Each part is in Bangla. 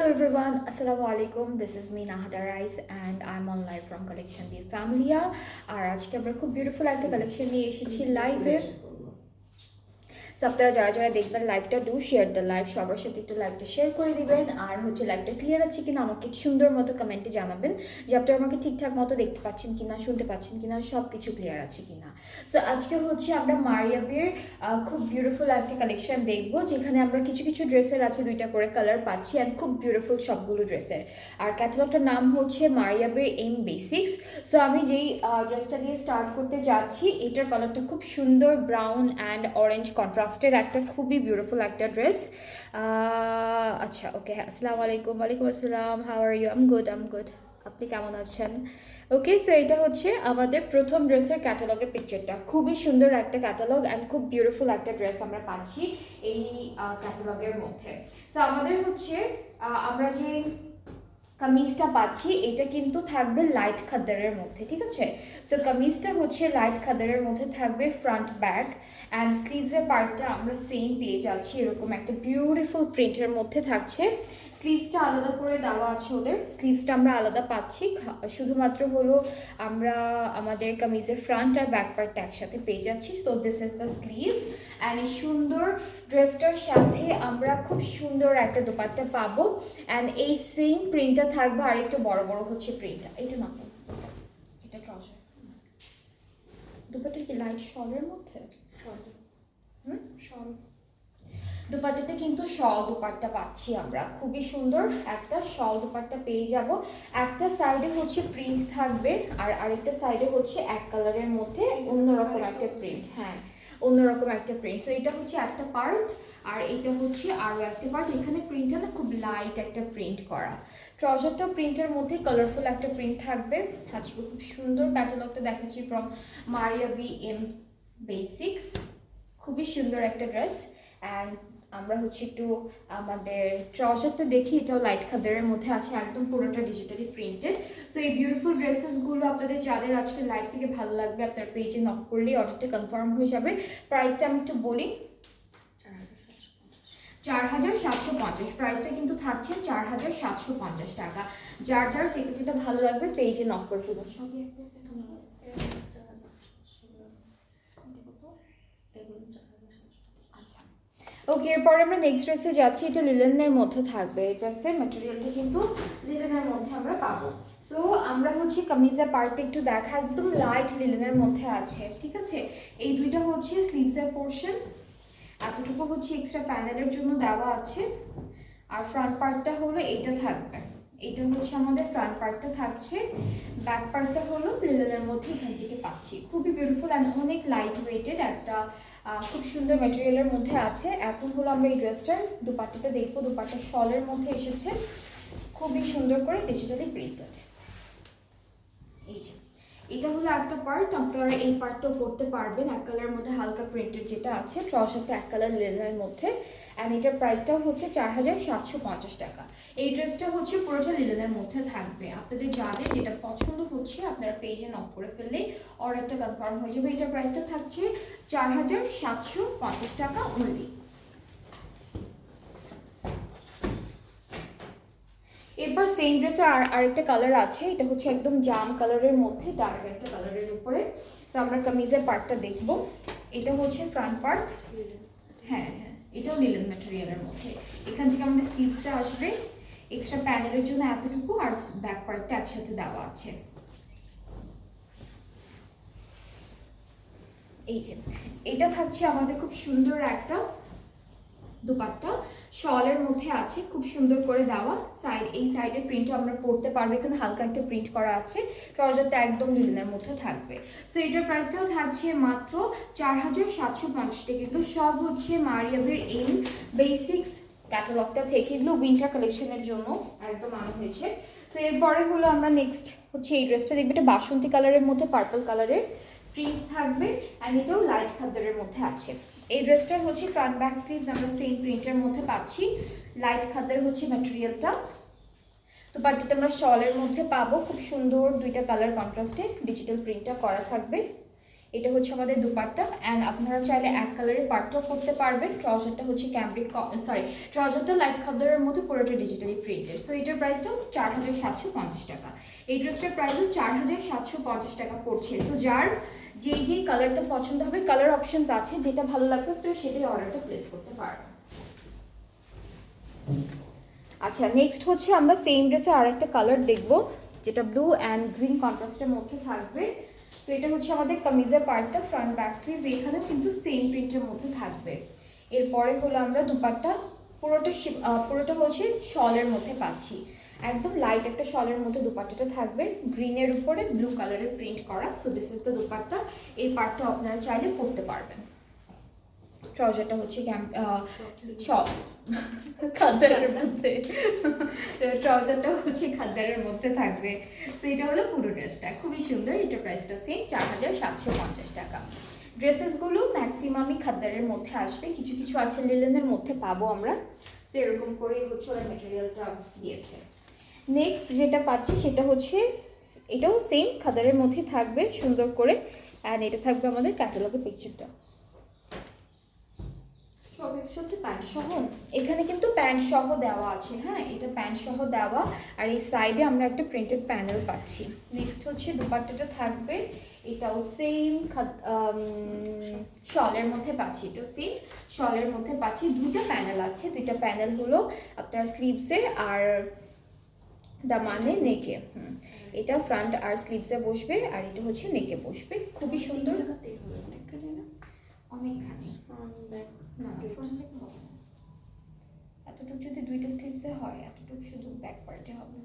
Hello everyone, Assalamu alaikum. This is me Nahada Rice and I'm on live from Collection the Familia. আর আজকে আমরা খুব বিউটিফুল একটা কালেকশন নিয়ে এসেছি লাইভে। সো আপনারা যারা যারা দেখবেন লাইভটা ডু শেয়ার দ্য লাইভ, সবার সাথে একটু লাইভটা শেয়ার করে দিবেন। আর হচ্ছে লাইভটা ক্লিয়ার আছে কিনা আমাকে সুন্দর মতো কমেন্টে জানাবেন যে আপনারা আমাকে ঠিকঠাক মতো দেখতে পাচ্ছেন কিনা, শুনতে পাচ্ছেন কিনা, সব কিছু ক্লিয়ার আছে কিনা। সো আজকে হচ্ছে আমরা মারিয়াবির খুব বিউটিফুল একটা কালেকশন দেখবো, যেখানে আমরা কিছু কিছু ড্রেসের আছে দুইটা করে কালার পাচ্ছি অ্যান্ড খুব বিউটিফুল সবগুলো ড্রেসের। আর ক্যাটালগটার নাম হচ্ছে মারিয়াবির এম বেসিক্স। সো আমি যেই ড্রেসটা দিয়ে স্টার্ট করতে যাচ্ছি, এটার কালারটা খুব সুন্দর ব্রাউন অ্যান্ড অরেঞ্জ কন্ট্রাস্টের একটা খুবই বিউটিফুল একটা ড্রেস। আচ্ছা ওকে, আসসালামু আলাইকুম। ওয়ালাইকুম আসসালাম, how are you? I'm good, আপনি কেমন আছেন? ওকে, সো এটা হচ্ছে আমাদের প্রথম ড্রেসের ক্যাটালগের পিকচারটা। খুবই সুন্দর একটা ক্যাটালগ অ্যান্ড খুব বিউটিফুল একটা ড্রেস আমরা পাচ্ছি এই ক্যাটালগের মধ্যে। সো আমাদের হচ্ছে আমরা যে কামিজটা পাচ্ছি এটা কিন্তু থাকবে লাইট খাদ্দারের মধ্যে, ঠিক আছে? সো কামিজটা হচ্ছে লাইট খাদ্দারের মধ্যে থাকবে, ফ্রন্ট ব্যাক অ্যান্ড স্লিভসের পার্টটা আমরা সেম পেয়ে যাচ্ছি, এরকম একটা বিউটিফুল প্রিন্টের মধ্যে থাকছে। স্লিভসটা আলাদা করে দেওয়া আছে ওদের, স্লিভসটা আমরা আলাদা পাচ্ছি, শুধুমাত্র হলো আমরা আমাদের কামিজের ফ্রন্ট আর ব্যাক পার্টটা একসাথে পেয়ে যাচ্ছি। So this is the sleeve and এই সুন্দর ড্রেসটার সাথে আমরা খুব সুন্দর একটা দোপাট্টা পাবো অ্যান্ড এই সেম প্রিন্টটা থাকবে, আর একটু বড় বড় হচ্ছে প্রিন্টটা। এটা না, এটা ট্রাউজার। দোপাট্টা কি লাইট শলের মধ্যে? শল। দুপাট্টাতে কিন্তু শল দুপাট্টা পাচ্ছি আমরা, খুবই সুন্দর একটা শল দুপাট্টা পেয়ে যাব। একটা সাইডে হচ্ছে প্রিন্ট থাকবে আর আরেকটা সাইডে হচ্ছে এক কালারের মধ্যে অন্যরকম একটা প্রিন্ট। হ্যাঁ, অন্যরকম একটা প্রিন্ট। সো এটা হচ্ছে একটা পার্ট আর এটা হচ্ছে আরও একটা পার্ট। এখানে প্রিন্টটা না খুব লাইট একটা প্রিন্ট করা। ট্রাউজারটা প্রিন্টের মধ্যে কালারফুল একটা প্রিন্ট থাকবে। আজকে খুব সুন্দর ক্যাটালগটা দেখাচ্ছি ফ্রম মারিয়াবি এম বেসিক্স। খুবই সুন্দর একটা ড্রেস অ্যান্ড আমরা হচ্ছে একটু আমাদের ট্রাউজারটা দেখি, এটাও লাইট খাদারের মধ্যে আছে, একদম পুরোটা ডিজিটালি প্রিন্টেড। সো এই বিউটিফুল ড্রেসেসগুলো আপনাদের যাদের আজকে লাইভ থেকে ভালো লাগবে আপনার পেজে নক করলেই অর্ডারটা কনফার্ম হয়ে যাবে। প্রাইসটা আমি একটু বলি, 4750 প্রাইসটা কিন্তু থাকছে 4750 টাকা। যার যার যেটা যেটা ভালো লাগবে পেজে নক করে ফেলুন। সবই একটা ওকে, এরপরে আমরা নেক্সট ড্রেসে যাচ্ছি। এটা লিলেনের মধ্যে থাকবে, এই ড্রেসের ম্যাটেরিয়ালটা কিন্তু লিলেনের মধ্যে আমরা পাবো। সো আমরা হচ্ছে কামিজের পার্টটা একটু দেখা, একদম লাইট লিলেনের মধ্যে আছে, ঠিক আছে? এই দুইটা হচ্ছে স্লিভসের পোর্শন, এতটুকু হচ্ছে এক্সট্রা প্যানেলের জন্য দেওয়া আছে। আর ফ্রন্ট পার্টটা হলো এইটা থাকবে, এটা হচ্ছে আমাদের ফ্রন্ট পার্টটা থাকছে। ব্যাক পার্টটা হলো লিলেনের মধ্যে এখান থেকে পাচ্ছি। খুবই বিউটিফুল অ্যান্ড অনেক লাইট ওয়েটেড একটা খুব সুন্দর ম্যাটেরিয়ালের মধ্যে আছে। এখন হলো আমরা এই ড্রেসটার দুপাট্টাটা দেখবো। দুপাট্টা শলের মধ্যে এসেছে, খুবই সুন্দর করে ডিজিটালি প্রিন্টেড। এই যে এটা হলো একটা পার্ট, আপনারা এই পার্টটাও করতে পারবেন এক কালারের মধ্যে হালকা প্রিন্টেড যেটা আছে, ট্রাউজারটা এক কালার লিলেনের মধ্যে অ্যান্ড এটার প্রাইসটাও হচ্ছে 4750 টাকা। এই ড্রেসটা হচ্ছে পুরোটা লিলেনের মধ্যে থাকবে। আপনাদের যাদের যেটা পছন্দ হচ্ছে আপনারা পেজে নক করে ফেললেই অর্ডারটা কনফার্ম হয়ে যাবে। এটার প্রাইসটা থাকছে 4750 টাকা অনলি। এরপর সেম ড্রেসের আরেকটা কালার আছে, এটা হচ্ছে একদম জাম কালারের মধ্যে ডার্ক একটা কালারের উপরে। তো আমরা কামিজের পার্টটা দেখব। এটা হচ্ছে ফ্রন্ট পার্ট, হ্যাঁ হ্যাঁ, এটাও লিলেন ম্যাটেরিয়ালের মধ্যে। এখান থেকে আমাদের স্লিভসটা আসবে, এক্সট্রা প্যানেলের জন্য এতটুকু, আর ব্যাক পার্টটা একসাথে দেওয়া আছে। এই যে এটা থাকছে আমাদের খুব সুন্দর একটা দুপাট্টা, শলের মধ্যে আছে, খুব সুন্দর করে দেওয়া। এই সাইডের প্রিন্টও আমরা পড়তে পারবো, এখানে হালকা একটা প্রিন্ট করা আছে। ট্রাউজারটা একদম লিলেনের মধ্যে থাকবে। সো এটার প্রাইসটাও থাকছে মাত্র 4750 টাকা। এগুলো সব হচ্ছে মারিয়াবির এম বেসিক্স ক্যাটালগটা থেকে, এগুলো উইন্টার কালেকশনের জন্য একদম আনা হয়েছে। সো এরপরে হলো আমরা নেক্সট হচ্ছে এই ড্রেসটা দেখবো। এটা বাসন্তী কালারের মধ্যে পার্পল কালারের প্রিন্ট থাকবে অ্যান্ড এটাও লাইট খাদ্দারের মধ্যে আছে। এই ড্রেসটার হচ্ছে ফ্রন্ট ব্যাক স্লিভস আমরা সেম প্রিন্টের মধ্যে পাচ্ছি, লাইট খাদ্দার হচ্ছে ম্যাটেরিয়ালটা। তো বাটিতে আমরা শলের মধ্যে পাবো, খুব সুন্দর দুইটা কালার কন্ট্রাস্টে ডিজিটাল প্রিন্টটা করা থাকবে। এটা হচ্ছে আমাদের দুপাট্টা অ্যান্ড আপনারা চাইলে এক কালারের পার্টটাও করতে পারবেন। ট্রাউজারটা হচ্ছে ক্যামব্রিক, সরি ট্রাউজারটা লাইট খাদ্দারের মধ্যে পুরোটা ডিজিটালি প্রিন্টেড। সো এটার প্রাইসটাও 4750 টাকা। এই ড্রেসটার প্রাইসও 4750 টাকা পড়ছে। সো যার যেই কালারটা পছন্দ হবে, কালার অপশনস আছে, যেটা ভালো লাগবে তো সেটাই অর্ডারটা প্লেস করতে পারবেন। আচ্ছা, নেক্সট হচ্ছে আমরা সেম ড্রেসের আরেকটা কালার দেখবো, যেটা ব্লু অ্যান্ড গ্রিন কন্ট্রাস্টের মধ্যে থাকবে। সো এটা হচ্ছে আমাদের কামিজের পার্টটা, ফ্রন্ট ব্যাক স্লিভস এখানেও কিন্তু সেম প্রিন্টের মধ্যে থাকবে। এরপরে হলো আমরা দুপাট্টা, পুরোটা হচ্ছে শলের মধ্যে পাচ্ছি, একদম লাইট একটা শলের মধ্যে দুপাট্টাটা থাকবে, গ্রিনের উপরে ব্লু কালারের প্রিন্ট করা। So this is the dupatta. এই পার্টটা আপনারা চাইলে পরতে পারবেন। ট্রাউজারটা হচ্ছে খাদ্দারের মধ্যে, ট্রাউজারটা হচ্ছে খাদ্দারের মধ্যে থাকবে। সো এটা হলো পুরো ড্রেসটা, খুবই সুন্দর। এটা প্রাইসটা সেম 4750 টাকা। ড্রেসেসগুলো ম্যাক্সিমামই খাদ্দারের মধ্যে আসবে, কিছু কিছু আছে লিলেনের মধ্যে পাবো আমরা। সো এরকম করেই হচ্ছে ওরা মেটেরিয়ালটা দিয়েছে। নেক্সট যেটা পাচ্ছি সেটা হচ্ছে, এটাও সেম খাদ্দারের মধ্যে থাকবে সুন্দর করে, অ্যান্ড এটা থাকবে আমাদের ক্যাটালগের পিকচারটা। প্যান্ট সহ, এখানে কিন্তু প্যান্ট সহ দেওয়া আছে। হ্যাঁ, এটা প্যান্ট সহ দেওয়া, আর এই সাইডে আমরা একটা প্রিন্টেড প্যানেল পাচ্ছি। নেক্সট হচ্ছে দুপাট্টাটা থাকবে, এটাও সেম শলের মধ্যে পাচ্ছি, এটাও সেম শলের মধ্যে পাচ্ছি। দুইটা প্যানেল আছে, দুইটা প্যানেল হলো আপনার স্লিভসে আর দামানে, নেকে। এটা ফ্রন্ট আর স্লিভসে বসবে, আর এটা হচ্ছে নেকে বসবে, খুবই সুন্দর। অনেকখানি এতটুকু যদি দুইটা স্লিভসে হয়, এতটুকু শুধু ব্যাক পার্টে হবে,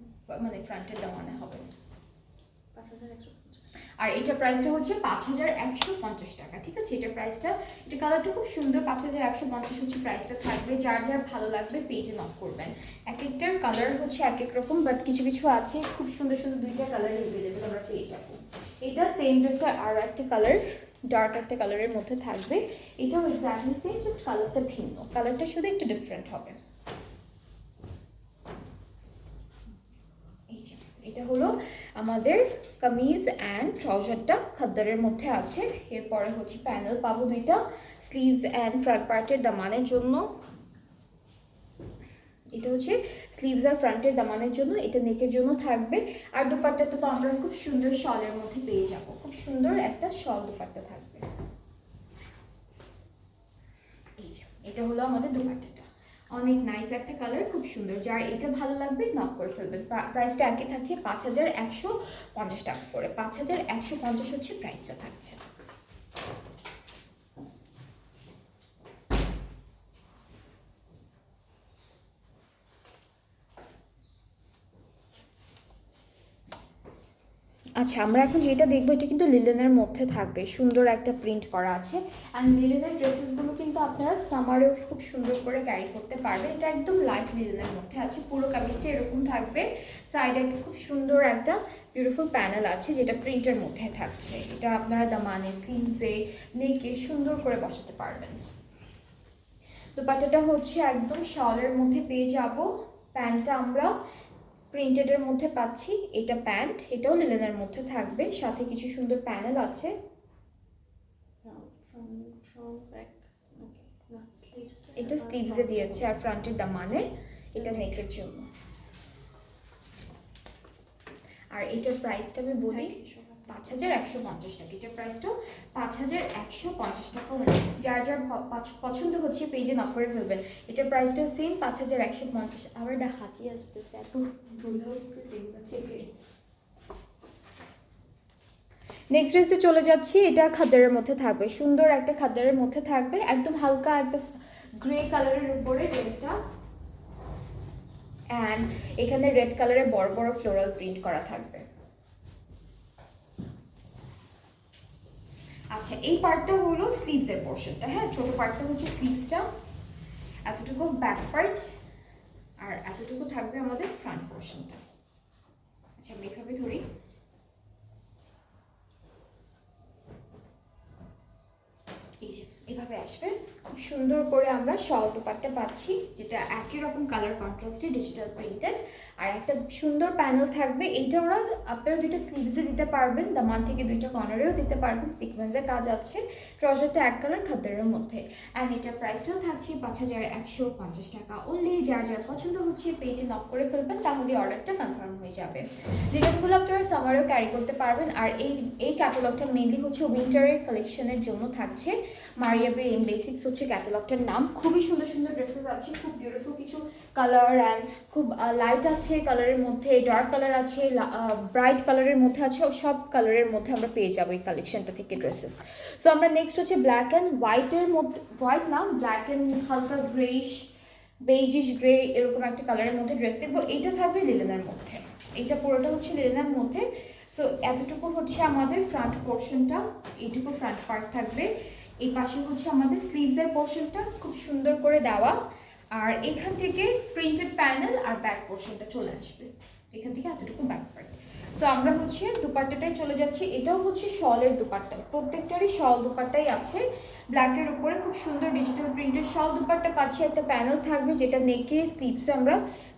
মানে ফ্রন্টের দামানে হবে। আর এটা প্রাইসটা হচ্ছে 5150 টাকা। ঠিক আছে, এটা প্রাইসটা, এটা কালারটা খুব সুন্দর। 5150 হচ্ছে প্রাইসটা থাকবে। যার যার ভালো লাগবে পেজে নক করবেন। এক একটার কালার হচ্ছে এক এক রকম, বাট কিছু কিছু আছে খুব সুন্দর সুন্দর, দুইটা কালার এভেলেবেল আমরা পেয়ে যাবো। এটা সেম ড্রেসের আরও একটা কালার, ডার্ক একটা কালারের মধ্যে থাকবে। এটাও এক্স্যাক্টলি সেম, জাস্ট কালারটা ভিন্ন, কালারটা শুধু একটু ডিফারেন্ট হবে। এটা হলো আমাদের কামিজ অ্যান্ড ট্রাউজারটা খাদ্দারের মধ্যে আছে। এরপরে হচ্ছে প্যানেল পাবো দুইটা, স্লিভস অ্যান্ড ফ্রন্ট পার্টের দামানের জন্য। এটা হচ্ছে স্লিভস আর ফ্রন্টের দামানের জন্য, এটা নেকের জন্য থাকবে। আর দুপাট্টাটা তো আমরা খুব সুন্দর শলের মধ্যে পেয়ে যাবো, খুব সুন্দর একটা শল দুপাট্টা থাকবে। এই যে এটা হলো আমাদের দুপাট্টাটা, অনেক নাইস একটা কালার, খুব সুন্দর। যার এটা ভালো লাগবে নক করে ফেলবেন। প্রাইসটা একই থাকছে 5150 টাকা করে, 5150 হচ্ছে প্রাইসটা থাকছে। আচ্ছা, আমরা এখন যেটা দেখবো এটা কিন্তু লিলেনের মধ্যে থাকবে, সুন্দর একটা প্রিন্ট করা আছে। অ্যান্ড লিলেনের ড্রেসেসগুলো কিন্তু আপনারা সামারেও খুব সুন্দর করে ক্যারি করতে পারবেন। এটা একদম লাইট লিলেনের মধ্যে আছে, পুরো কামিজটা এরকম থাকবে। সাইডে একটা খুব সুন্দর একটা বিউটিফুল প্যানেল আছে, যেটা প্রিন্টের মধ্যে থাকছে। এটা আপনারা দামানে, স্লিভসে, নেকে সুন্দর করে বসাতে পারবেন। দুপাট্টাটা হচ্ছে একদম শলের মধ্যে পেয়ে যাব। প্যান্টটা আমরা প্রিন্টেডের মধ্যে পাচ্ছি, এটা প্যান্ট, এটাও লিলেনের মধ্যে থাকবে, সাথে কিছু সুন্দর প্যানেল আছে। এটা স্লিভসে দিয়েছে আর ফ্রন্টের দামানে, এটা নেকের জন্য। আর এটার প্রাইসটা আমি বলি 5150 টাকা। এটার প্রাইসটাও 5150 টাকা। যার যার পছন্দ হচ্ছে পেজে নক করে ফেলবেন। এটার প্রাইসটাও সেম 5150। আবার হাঁচি আসতেছে, এত নেক্সট ড্রেসে চলে যাচ্ছি। এটা খাদ্দারের মধ্যে থাকবে, সুন্দর একটা খাদ্দারের মধ্যে থাকবে, একদম হালকা একটা গ্রে কালারের উপরে ড্রেসটা। অ্যান্ড এখানে রেড কালারে বড় বড় ফ্লোরাল প্রিন্ট করা থাকবে। আচ্ছা, এই পার্টটা হলো স্লিভসের পোর্শনটা। হ্যাঁ, ছোট পার্টটা হচ্ছে স্লিভসটা, এতটুকু ব্যাক পার্ট, আর এতটুকু থাকবে আমাদের ফ্রন্ট পোর্শনটা। আচ্ছা, আমি এভাবে ধরি। এই যে এভাবে এভাবে আসবে। খুব সুন্দর করে আমরা শল দুপাট্টা পাচ্ছি, যেটা একই রকম কালার কন্ট্রাস্টে ডিজিটাল প্রিন্টেড, আর একটা সুন্দর প্যানেল থাকবে। এইটা ওরা আপনারা দুইটা স্লিভসে দিতে পারবেন, দামান থেকে দুইটা কর্নারেও দিতে পারবেন, সিকোয়েন্সের কাজ আছে। ট্রাউজারটা এক কালার খাদ্দারের মধ্যে, অ্যান্ড এটার প্রাইসটাও থাকছে 5150 টাকা অনলি। যার যার পছন্দ হচ্ছে পেজে নক করে ফেলবেন, তাহলে অর্ডারটা কনফার্ম হয়ে যাবে। লিনেনগুলো আপনারা সামারেও ক্যারি করতে পারবেন। আর এই ক্যাটালগটা মেনলি হচ্ছে উইন্টারের কালেকশনের জন্য থাকছে। মারিয়া বি এম বেসিক্স হচ্ছে ক্যাটালগটার নাম। খুবই সুন্দর সুন্দর ড্রেসেস আছে, খুব বিউটিফুল কিছু কালার, অ্যান্ড খুব লাইট আছে কালারের মধ্যে, ডার্ক কালার আছে, ব্রাইট কালারের মধ্যে আছে, সব কালারের মধ্যে আমরা পেয়ে যাবো এই কালেকশনটা থেকে ড্রেসেস। সো আমরা নেক্সট হচ্ছে ব্ল্যাক অ্যান্ড হোয়াইটের মধ্যে, হোয়াইট না, ব্ল্যাক অ্যান্ড হালকা গ্রেইশ বেইজিশ গ্রে এরকম একটা কালারের মধ্যে ড্রেস দেখবো। এইটা থাকবে লিলেনের মধ্যে, এইটা পুরোটা হচ্ছে লিলেনের মধ্যে। সো এতটুকু হচ্ছে আমাদের ফ্রন্ট পোর্শনটা, এইটুকু ফ্রন্ট পার্ট থাকবে। এই পাশে হচ্ছে আমাদের স্লিভসের পোর্শনটা খুব সুন্দর করে দেওয়া, আর এখান থেকে প্রিন্টেড প্যানেল আর ব্যাক পোর্শনটা চলে আসবে, এখান থেকে এতটুকু ব্যাক পার্ট। সো আমরা হচ্ছে দুপাট্টাটাই চলে যাচ্ছি। এটাও হচ্ছে শলের দুপাট্টা, প্রত্যেকটারই শল দুপাট্টাই আছে। ব্ল্যাকের উপরে খুব সুন্দর ডিজিটাল প্রিন্টের শল দুপাট্টা পাচ্ছি। একটা প্যানেল থাকবে যেটা নেকে স্লিভসে আমরা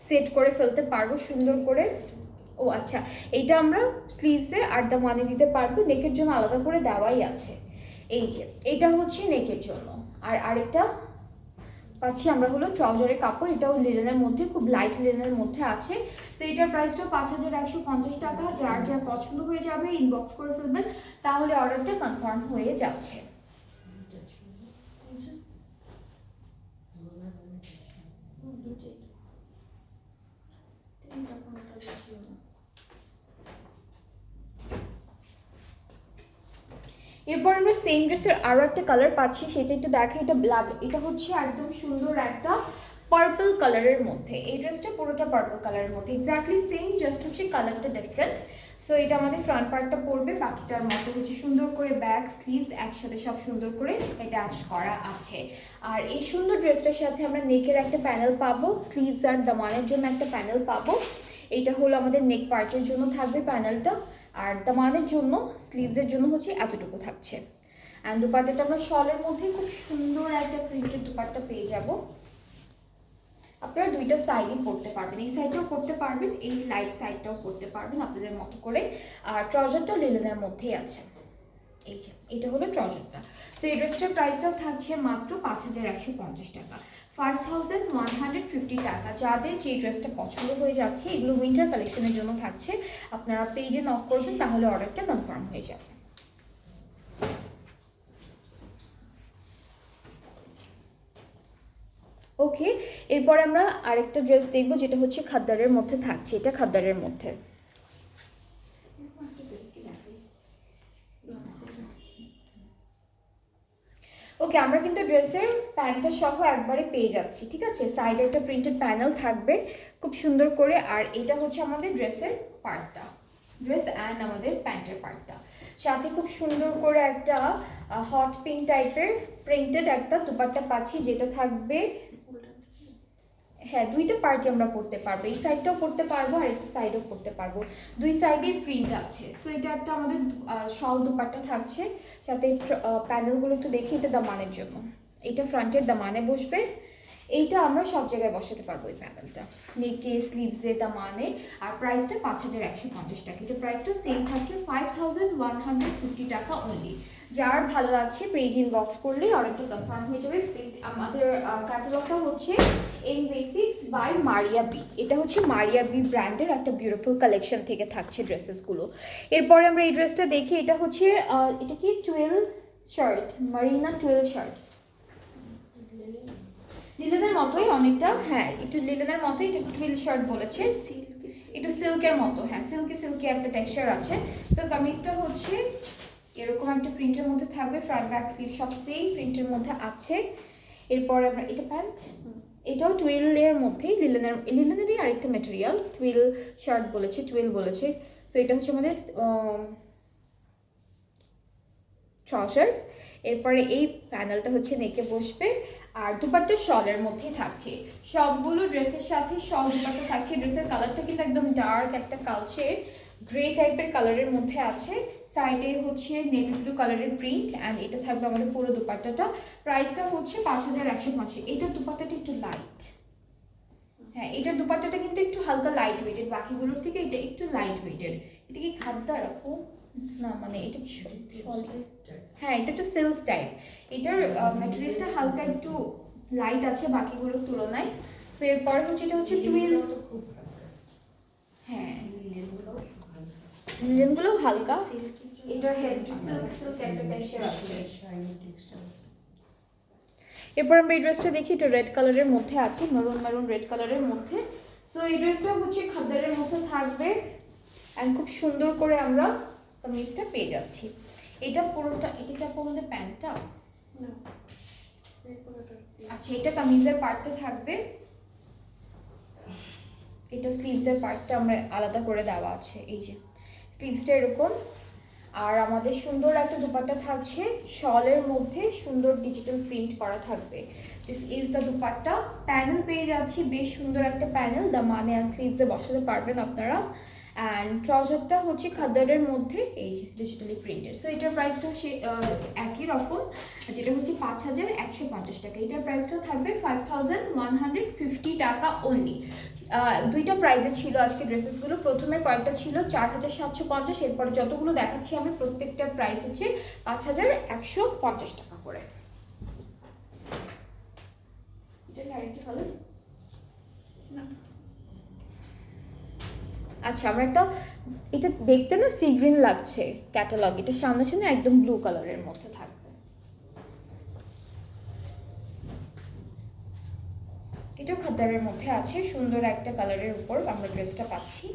সেট করে ফেলতে পারবো সুন্দর করে। ও আচ্ছা, এইটা আমরা স্লিভসে আর দামানে দিতে পারবো, নেকের জন্য আলাদা করে দেওয়াই আছে। এই যে এটা হচ্ছে নেকের জন্য, আর আরেকটা পাচ্ছি আমরা হলো ট্রাউজারের কাপড়, এটাও লিলেনের মধ্যে, খুব লাইট লিলেনের মধ্যে আছে। সো এটার প্রাইসটা 5150 টাকা। যার যার পছন্দ হয়ে যাবে ইনবক্স করে ফেলবেন, তাহলে অর্ডারটা কনফার্ম হয়ে যাচ্ছে। এরপর আমরা সেম ড্রেসের আরও একটা কালার পাচ্ছি, সেটা একটু দেখে। এটা হচ্ছে একদম সুন্দর একটা পার্পল কালারের মধ্যে। এই ড্রেসটা পুরোটা পার্পল কালারের মধ্যে, এক্স্যাক্টলি সেম, জাস্ট হচ্ছে কালারটা ডিফারেন্ট। সো এটা আমাদের ফ্রন্ট পার্টটা পড়বে, বাকিটার মতো হচ্ছে সুন্দর করে ব্যাক স্লিভস একসাথে সব সুন্দর করে অ্যাটাচ করা আছে। আর এই সুন্দর ড্রেসটার সাথে আমরা নেকের একটা প্যানেল পাবো, স্লিভস আর দামানের জন্য একটা প্যানেল পাবো। এইটা হলো আমাদের নেক পার্টের জন্য থাকবে প্যানেলটা, আর দামানের জন্য স্লিভসের জন্য হচ্ছে এতটুকু থাকছে। অ্যান্ড দুপাট্টাটা আমরা শলের মধ্যে খুব সুন্দর একটা প্রিন্টেড দুপাট্টা পেয়ে যাব। আপনারা দুইটা সাইডই পরতে পারবেন, এই সাইডটাও পরতে পারবেন, এই লাইট সাইডটাও পরতে পারবেন আপনাদের মতো করে। আর ট্রাউজারটাও লিলেনের মধ্যেই আছে। এই যে এটা হলো ট্রাউজারটা। সো এই ড্রেসটার প্রাইসটাও থাকছে মাত্র 5150 টাকা, 5150 টাকা। যাদের যে ড্রেসটা পছন্দ হয়ে যাচ্ছে, এগুলো উইন্টার কালেকশনের জন্য থাকছে, আপনারা পেজে নক করবেন, তাহলে অর্ডারটা কনফার্ম হয়ে যাবে। ওকে, এরপর আমরা আরেকটা ড্রেস দেখবো, যেটা হচ্ছে খাদ্দারের মধ্যে থাকছে। এটা খাদ্দারের মধ্যে, ওকে, আমরা কিন্তু ড্রেসের প্যান্টটা সহ একবারে পেয়ে যাচ্ছি, ঠিক আছে। সাইডে একটা প্রিন্টেড প্যানেল থাকবে খুব সুন্দর করে, আর এটা হচ্ছে আমাদের ড্রেসের পার্টটা, ড্রেস অ্যান্ড আমাদের প্যান্টের পার্টটা। সাথে খুব সুন্দর করে একটা হট পিঙ্ক টাইপের প্রিন্টেড একটা দুপাট্টা পাচ্ছি, যেটা থাকবে, হ্যাঁ, দুইটা পার্টি আমরা করতে পারবো, এই সাইডটাও করতে পারবো আর একটা সাইডও করতে পারবো, দুই সাইডেই প্রিন্ট আছে। সো এটা একটা আমাদের শল দুপাট্টা থাকছে, সাথে প্যানেলগুলো একটু দেখি। এটা দামানের জন্য, এটা ফ্রন্টের দামানে বসবে, এইটা আমরা সব জায়গায় বসাতে পারবো এই প্যানেলটা, নেকে স্লিভসে দামানে। আর প্রাইসটা 5150 টাকা। এটা প্রাইসটা সেম থাকছে 5150 টাকা অনলি। যার ভালো লাগছে পেজ ইনবক্স করলে অর্ডারটা কনফার্ম হয়ে যাবে। প্লিজ, আমাদের ক্যাটালগটা হচ্ছে M basics by Maria B. এটা হচ্ছে মারিয়া বি ব্র্যান্ডের একটা বিউটিফুল কালেকশন থেকে থাকছে ড্রেসেসগুলো। এরপরে আমরা এই ড্রেসটা দেখি, এটা হচ্ছে এটা কি টুয়েল শার্ট, মারিনা টুয়েল শার্ট, লিলেনের মতোই অনেকটা, হ্যাঁ একটু লিলেনের মতোই, এটা টুয়েল শার্ট বলেছে, একটু সিল্কের মতো, হ্যাঁ সিল্কি সিল্কি একটা টেক্সচার আছে। সো কামিজটা হচ্ছে এরকম একটা প্রিন্টের মধ্যে থাকবে, ফ্রন্ট ব্যাক স্লিভ সব সেম প্রিন্টের মধ্যে আছে। এরপর আমরা এটা প্যান্ট, এটাও টুয়েলের মধ্যেই, লিলেনেরই আরেকটা ম্যাটেরিয়াল, টুয়েল শার্ট বলেছে, টুয়েল বলেছে। সো এটা হচ্ছে আমাদের ট্রাউজার। এরপরে এই প্যানেলটা হচ্ছে নেকে বসবে, আর দুপাট্টা শলের মধ্যেই থাকছে। সবগুলো ড্রেসের সাথে শল দুপাট্টা থাকছে। ড্রেসের কালারটা কিন্তু একদম ডার্ক একটা কালচে গ্রে টাইপের কালারের মধ্যে আছে। সাইডে হচ্ছে নেভি ব্লু কালারের প্রিন্ট অ্যান্ড এটা থাকবে আমাদের পুরো দুপাট্টাটা। প্রাইসটা হচ্ছে 5150। এটার দুপাট্টাটা একটু লাইট, হ্যাঁ এটার দুপাট্টাটা কিন্তু একটু হালকা লাইট ওয়েটেড, বাকিগুলোর থেকে এটা একটু লাইট ওয়েটেড। এটা কি খাদ্য রাখো না, মানে এটা কি সলিড, হ্যাঁ এটা একটু সিল্ক টাইপ। এটার ম্যাটেরিয়ালটা হালকা একটু লাইট আছে বাকিগুলোর তুলনায়। সো এরপরে হচ্ছে এটা হচ্ছে টুইল, হ্যাঁ লিনেনগুলো হালকা, এটার হেড সিল্ক সিল্ক একটা টেক্সচার আছে। এরপর আমরা এই ড্রেসটা দেখি, এটা রেড কালারের মধ্যে আছে, মেরুন মেরুন রেড কালারের মধ্যে। সো এই ড্রেসটা হচ্ছে খাদ্দারের মধ্যে থাকবে অ্যান্ড খুব সুন্দর করে আমরা কামিজটা পেয়ে যাচ্ছি। এটা পুরোটা, এটা আমাদের প্যান্টটা, আচ্ছা এটা কামিজের পার্টটা থাকবে, এটা স্লিভসের পার্টটা আমরা আলাদা করে দেওয়া আছে, এই যে স্লিভসটা এরকম। আর আমাদের সুন্দর একটা দুপাট্টা থাকছে, শলের মধ্যে সুন্দর ডিজিটাল প্রিন্ট করা থাকবে। This is the dupatta. Panel পেয়ে যাচ্ছি, বেশ সুন্দর একটা প্যানেল, দ্য মানে আর স্লিভসে বসাতে পারবেন আপনারা। অ্যান্ড ট্রাউজারটা হচ্ছে খাদ্দারের মধ্যে এই যে ডিজিটালি প্রিন্টেড। সো এটার প্রাইসটাও সে একই রকম, যেটা হচ্ছে 5150 টাকা। এটার প্রাইসটাও থাকবে 5150 টাকা অনলি। দুইটা প্রাইসে ছিল আজকে ড্রেসেসগুলো। প্রথমে কয়েকটা ছিল 4750, এরপরে যতগুলো দেখাচ্ছি আমি প্রত্যেকটার প্রাইস হচ্ছে 5150 টাকা করে। এটা আরেকটা কালার, আচ্ছা আমরা একটা, এটা দেখতে না সি গ্রিন লাগছে ক্যাটালগ, এটা সামনে সামনে একদম ব্লু কালারের মধ্যে থাকবে। এটাও খাদ্দারের মধ্যে আছে, সুন্দর একটা কালারের উপর আমরা ড্রেসটা পাচ্ছি।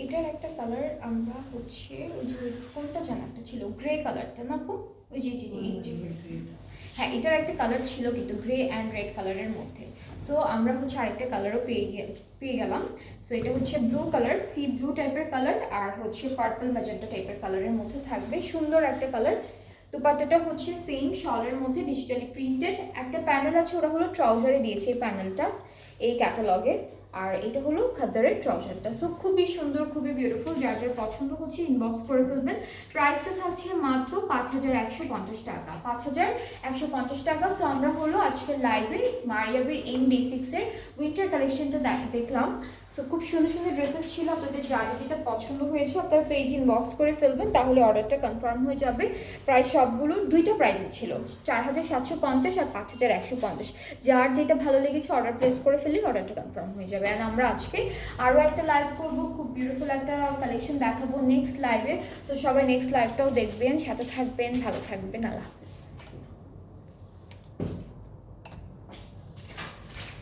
এটার একটা কালার আমরা হচ্ছে ওই যে কোনটা যেন একটা ছিল গ্রে কালারটা না আপু, ওই যে জি জি হ্যাঁ এটার একটা কালার ছিল কিন্তু গ্রে অ্যান্ড রেড কালারের মধ্যে। সো আমরা হচ্ছে আরেকটা কালারও পেয়ে গেলাম। সো এটা হচ্ছে ব্লু কালার, সি ব্লু টাইপের কালার, আর হচ্ছে পার্পল ম্যাজেন্টা টাইপের কালারের মধ্যে থাকবে, সুন্দর একটা কালার। দুপাট্টাটা হচ্ছে সেম শলের মধ্যে ডিজিটালি প্রিন্টেড। একটা প্যানেল আছে, ওরা হলো ট্রাউজারে দিয়েছে এই প্যানেলটা এই ক্যাটালগে, আর এটা হলো খাদ্দারের ট্রাউজারটা। সো খুবই সুন্দর, খুবই বিউটিফুল, যার যার পছন্দ হচ্ছে ইনবক্স করে ফেলবেন। প্রাইসটা থাকছে মাত্র 5150 টাকা, 5150 টাকা। সো আমরা হলো আজকে লাইভে মারিয়াবির এম বেসিক্সের উইন্টার কালেকশনটা দেখলাম। সো খুব সুন্দর সুন্দর ড্রেসেস ছিল, আপনাদের যার যেটা পছন্দ হয়েছে আপনারা পেজ ইনবক্স করে ফেলবেন, তাহলে অর্ডারটা কনফার্ম হয়ে যাবে। প্রাইস সবগুলোর দুইটা প্রাইসে ছিল, 4750 আর 5150। যার যেটা ভালো লেগেছে অর্ডার প্লেস করে ফেললে অর্ডারটা কনফার্ম হয়ে যাবে। অ্যান্ড আমরা আজকে আরও একটা লাইভ করব, খুব বিউটিফুল একটা কালেকশন দেখাবো নেক্সট লাইভে। তো সবাই নেক্সট লাইভটাও দেখবেন, সাথে থাকবেন, ভালো থাকবেন, আল্লাহ হাফেজ।